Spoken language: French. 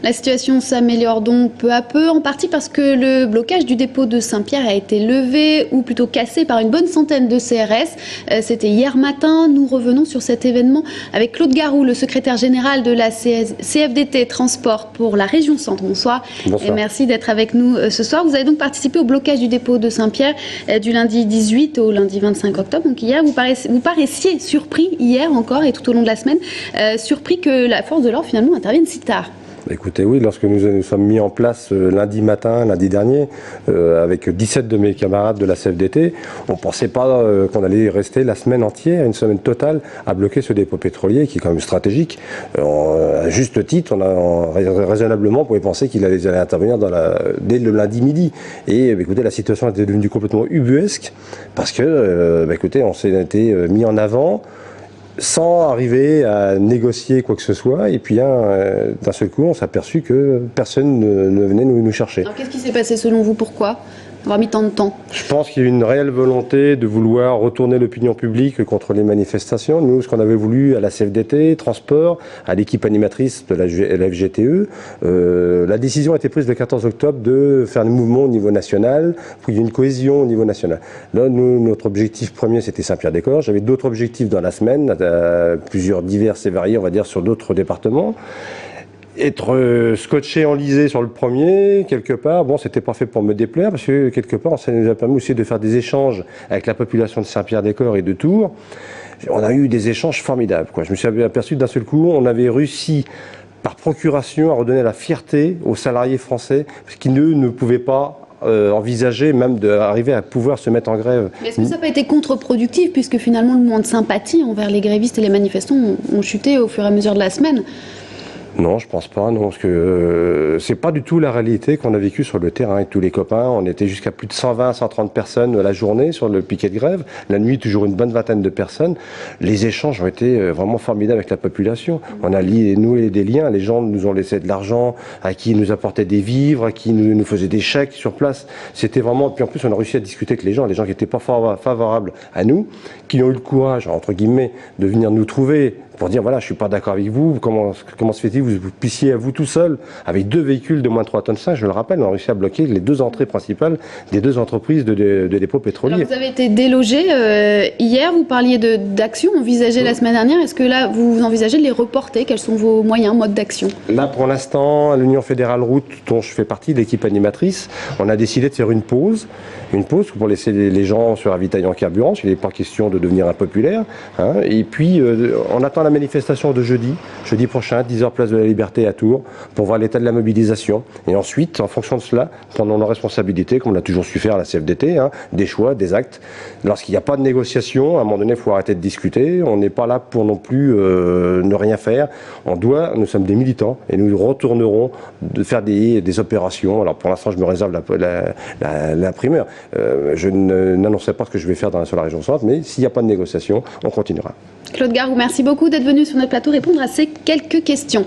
La situation s'améliore donc peu à peu, en partie parce que le blocage du dépôt de Saint-Pierre a été levé, ou plutôt cassé par une bonne centaine de CRS. C'était hier matin. Nous revenons sur cet événement avec Claude Garou, le secrétaire général de la CFDT Transport pour la région Centre. Bonsoir. Bonsoir. Et merci d'être avec nous ce soir. Vous avez donc participé au blocage du dépôt de Saint-Pierre du lundi 18 au lundi 25 octobre. Donc hier, vous paraissiez surpris, hier encore et tout au long de la semaine, surpris que la force de l'ordre finalement intervienne si tard. Écoutez, oui, lorsque nous sommes mis en place lundi matin, lundi dernier, avec 17 de mes camarades de la CFDT, on ne pensait pas qu'on allait rester la semaine entière, une semaine totale, à bloquer ce dépôt pétrolier qui est quand même stratégique. À juste titre, raisonnablement, on pouvait penser qu'il allait intervenir dès le lundi midi. Et écoutez, la situation était devenue complètement ubuesque parce que, écoutez, on s'est été mis en avant sans arriver à négocier quoi que ce soit, et puis d'un seul coup on s'est aperçu que personne ne venait nous chercher. Alors qu'est-ce qui s'est passé selon vous? Pourquoi avoir mis tant de temps? Je pense qu'il y a une réelle volonté de vouloir retourner l'opinion publique contre les manifestations. Nous, ce qu'on avait voulu à la CFDT, Transport, à l'équipe animatrice de la FGTE, la décision a été prise le 14 octobre de faire le mouvement au niveau national, pour qu'il y ait une cohésion au niveau national. Là, nous, notre objectif premier, c'était Saint-Pierre-des-Corps. J'avais d'autres objectifs dans la semaine, plusieurs divers et variés, on va dire, sur d'autres départements. Être scotché, enlisé sur le premier, quelque part, bon, c'était pas fait pour me déplaire, parce que quelque part, ça nous a permis aussi de faire des échanges avec la population de Saint-Pierre-des-Corps et de Tours. On a eu des échanges formidables, quoi. Je me suis aperçu d'un seul coup, on avait réussi par procuration à redonner la fierté aux salariés français, parce qu'ils ne pouvaient pas envisager même d'arriver à pouvoir se mettre en grève. Mais est-ce que ça n'a pas été contre-productif, puisque finalement le mouvement de sympathie envers les grévistes et les manifestants ont chuté au fur et à mesure de la semaine? Non, je pense pas, non, parce que c'est pas du tout la réalité qu'on a vécue sur le terrain avec tous les copains. On était jusqu'à plus de 120, 130 personnes la journée sur le piquet de grève. La nuit, toujours une bonne vingtaine de personnes. Les échanges ont été vraiment formidables avec la population. On a noué des liens. Les gens nous ont laissé de l'argent, à qui ils nous apportaient des vivres, à qui nous faisaient des chèques sur place. C'était vraiment... Puis en plus, on a réussi à discuter avec les gens qui n'étaient pas favorables à nous, qui ont eu le courage, entre guillemets, de venir nous trouver pour dire, voilà, je suis pas d'accord avec vous, comment se fait-il que vous puissiez, à vous tout seul, avec 2 véhicules de moins de 3,5 tonnes, je le rappelle, on a réussi à bloquer les 2 entrées principales des 2 entreprises de dépôts pétroliers. Alors vous avez été délogé hier, vous parliez d'actions envisagées la semaine dernière. Est-ce que là, vous envisagez de les reporter? Quels sont vos moyens, modes d'action? Là, pour l'instant, à l'Union Fédérale Route, dont je fais partie, l'équipe animatrice, on a décidé de faire une pause pour laisser les gens se ravitailler en carburant, il n'est pas question de devenir impopulaire. Hein. Et puis, on attend la manifestation de jeudi prochain, 10h place de la Liberté à Tours, pour voir l'état de la mobilisation. Et ensuite, en fonction de cela, prenons nos responsabilités, comme on a toujours su faire à la CFDT, des choix, des actes. Lorsqu'il n'y a pas de négociation, à un moment donné, il faut arrêter de discuter. On n'est pas là pour non plus ne rien faire. Nous sommes des militants et nous retournerons de faire des opérations. Alors pour l'instant, je me réserve la primeur. Je n'annoncerai pas ce que je vais faire sur la région Centre, mais s'il n'y a pas de négociation, on continuera. Claude Garou, merci beaucoup d'être venu sur notre plateau répondre à ces quelques questions.